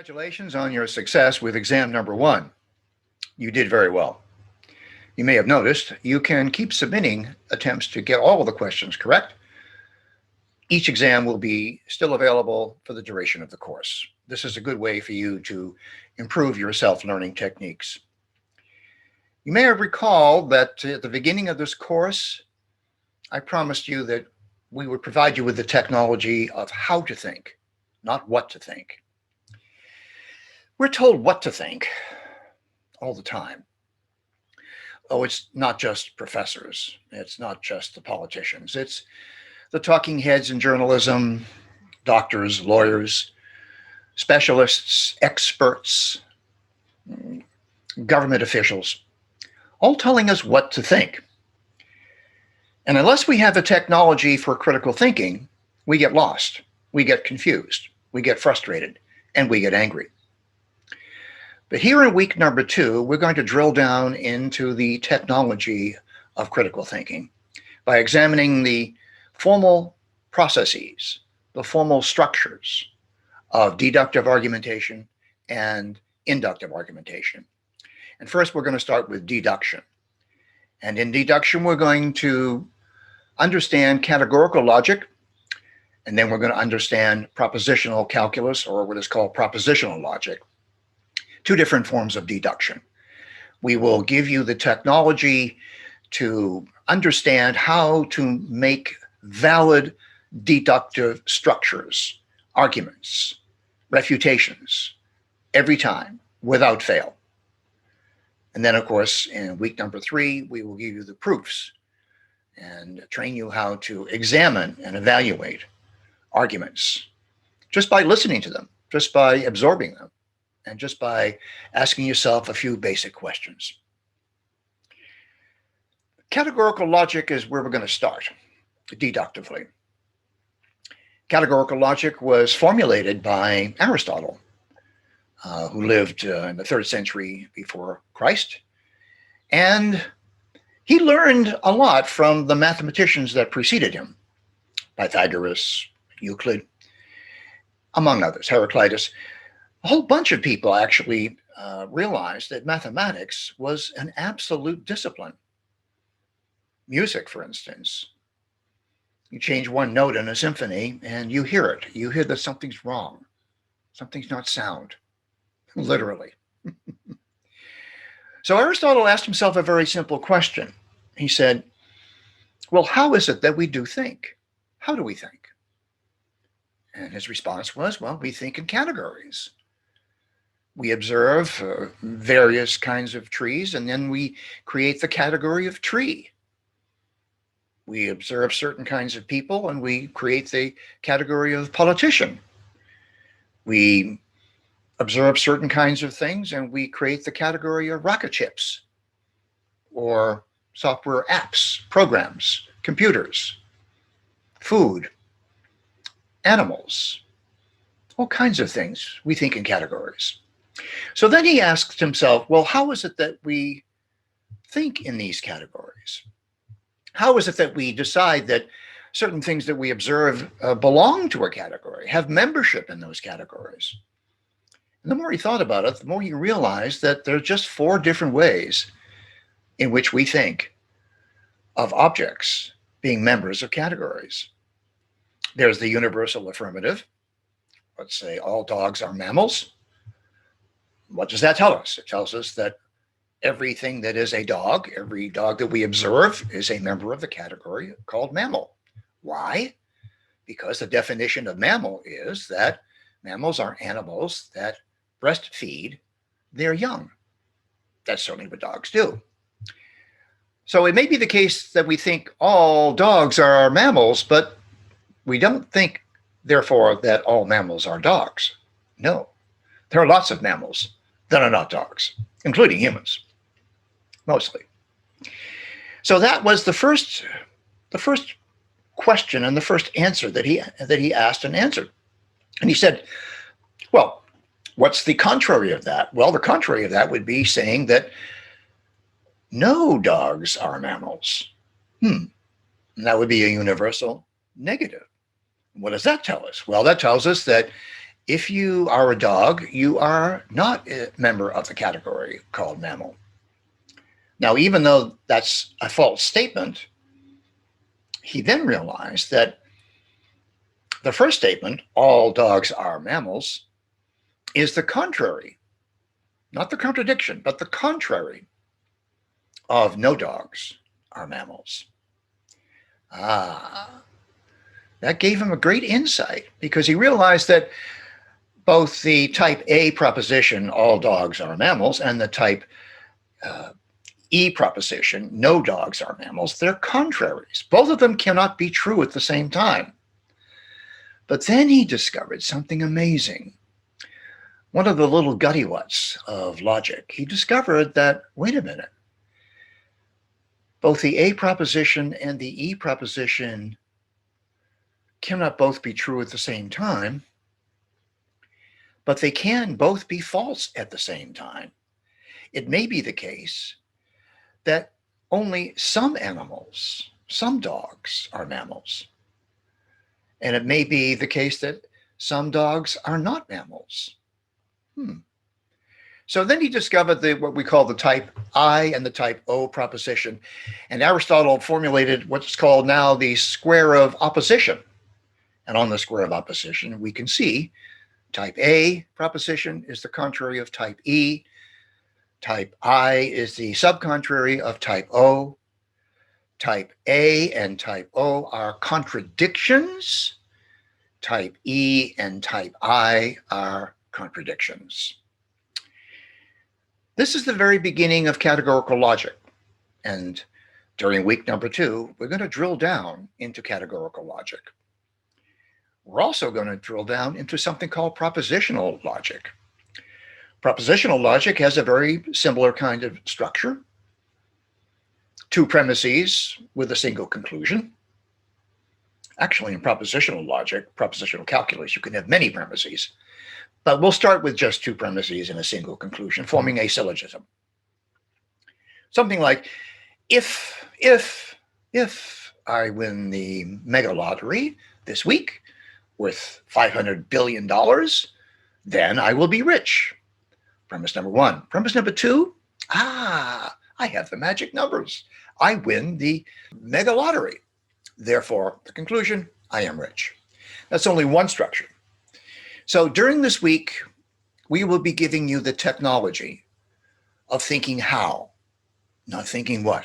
Congratulations on your success with exam number one. You did very well. You may have noticed you can keep submitting attempts to get all of the questions correct. Each exam will be still available for the duration of the course. This is a good way for you to improve your self-learning techniques. You may have recalled that at the beginning of this course, I promised you that we would provide you with the technology of how to think, not what to think. We're told what to think all the time. Oh, it's not just professors. It's not just the politicians. It's the talking heads in journalism, doctors, lawyers, specialists, experts, government officials, all telling us what to think. And unless we have the technology for critical thinking, we get lost, we get confused, we get frustrated, and we get angry. But here in week number 2, we're going to drill down into the technology of critical thinking by examining the formal processes, the formal structures of deductive argumentation and inductive argumentation. And first, we're going to start with deduction. And in deduction, we're going to understand categorical logic, and then we're going to understand propositional calculus, or what is called propositional logic. Two different forms of deduction. We will give you the technology to understand how to make valid deductive structures, arguments, refutations, every time, without fail. And then, of course, in week number 3, we will give you the proofs and train you how to examine and evaluate arguments just by listening to them, just by absorbing them, and just by asking yourself a few basic questions. Categorical logic is where we're going to start, deductively. Categorical logic was formulated by Aristotle, who lived in the 3rd century before Christ. And he learned a lot from the mathematicians that preceded him, Pythagoras, Euclid, among others, Heraclitus. A whole bunch of people actually realized that mathematics was an absolute discipline. Music, for instance. You change one note in a symphony and you hear it. You hear that something's wrong. Something's not sound, literally. So Aristotle asked himself a very simple question. He said, well, how is it that we do think? How do we think? And his response was, well, we think in categories. We observe various kinds of trees, and then we create the category of tree. We observe certain kinds of people, and we create the category of politician. We observe certain kinds of things, and we create the category of rocket ships, or software apps, programs, computers, food, animals, all kinds of things we think in categories. So then he asked himself, well, how is it that we think in these categories? How is it that we decide that certain things that we observe belong to a category, have membership in those categories? And the more he thought about it, the more he realized that there are just 4 different ways in which we think of objects being members of categories. There's the universal affirmative. Let's say all dogs are mammals. What does that tell us? It tells us that everything that is a dog, every dog that we observe, is a member of the category called mammal. Why? Because the definition of mammal is that mammals are animals that breastfeed their young. That's certainly what dogs do. So it may be the case that we think all dogs are mammals, but we don't think, therefore, that all mammals are dogs. No, there are lots of mammals that are not dogs, including humans, mostly. So that was the first question and the first answer that he asked and answered. And he said, well, what's the contrary of that? Well, the contrary of that would be saying that no dogs are mammals. And that would be a universal negative. What does that tell us? Well, that tells us that If you are a dog, you are not a member of the category called mammal. Now, even though that's a false statement, he then realized that the first statement, all dogs are mammals, is the contrary, not the contradiction, but the contrary of no dogs are mammals. That gave him a great insight because he realized that both the type A proposition, all dogs are mammals, and the type E proposition, no dogs are mammals, they're contraries. Both of them cannot be true at the same time. But then he discovered something amazing. One of the little gutty-whats of logic. He discovered that, wait a minute, both the A proposition and the E proposition cannot both be true at the same time, but they can both be false at the same time. It may be the case that only some animals, some dogs, are mammals. And it may be the case that some dogs are not mammals. So then he discovered what we call the type I and the type O proposition. And Aristotle formulated what's called now the square of opposition. And on the square of opposition, we can see type A proposition is the contrary of type E. Type I is the subcontrary of type O. Type A and type O are contradictions. Type E and type I are contradictions. This is the very beginning of categorical logic. And during week number 2, we're going to drill down into categorical logic. We're also going to drill down into something called propositional logic. Propositional logic has a very similar kind of structure. 2 premises with a single conclusion. Actually, in propositional logic, propositional calculus, you can have many premises. But we'll start with just 2 premises and a single conclusion, forming a syllogism. Something like, if I win the mega lottery this week with $500 billion, then I will be rich. Premise number 1. Premise number 2, I have the magic numbers. I win the mega lottery. Therefore, the conclusion, I am rich. That's only one structure. So during this week, we will be giving you the technology of thinking how, not thinking what.